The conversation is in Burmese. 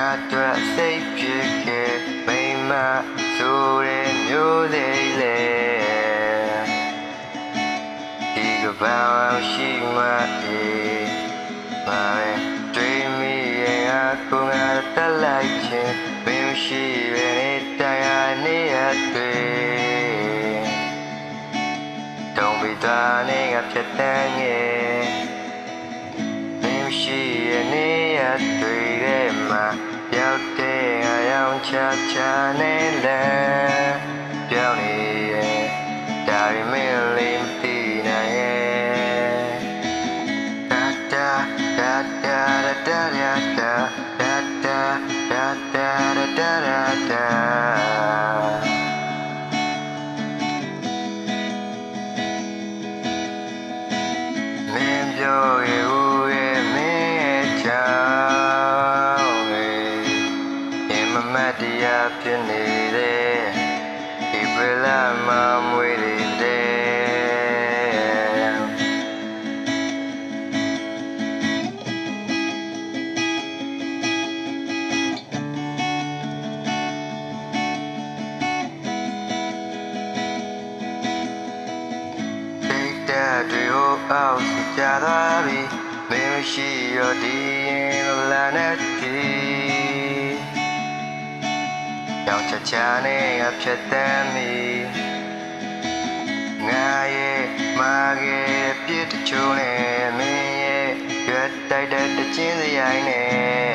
အတွက်စိတ်ဖြစ်ခဲ့မိမဆိုတဲ့မျိုးလေးလေဒီကဘာရှိမှအေးပါပဲတွေးမိရင်ကိုငါတက်လိုက်ခြင်းမင်းရှိပဲတရားနေရတွေ့တုံးပြီးသားနေကဖြစ်တဲ့ငယ်မင်းရှိရနေရတွေ့တဲ့မှာရောက်တဲ့အယောင်ချာချာနေလဲပြောင်းနေရဲ့ဒါရီမင်းလေးမသိနိုင်ရဲ့ဒါဒါဒါဒါဒါဒါဒါဒါဒါဒါဒါဒါဒါမင်းပြောရဲ့မင်းရဲ့ချောင်းမတ်တရားဖြစ်နေတဲ့ဧပြီလမှာမွေးတဲ့ဒေတာတွေဟိုအောက်စီကြသွားပြီမင်းရှိရဒီရင်လာနေပြီကြောင်ချချာနဲ့ဖြစ်တမ်းမီငါရဲ့မာရဲ့ပြစ်တချိုးနဲ့မင်းရဲ့ရွက်တိုက်တဲ့ချင်းစရိုင်းနဲ့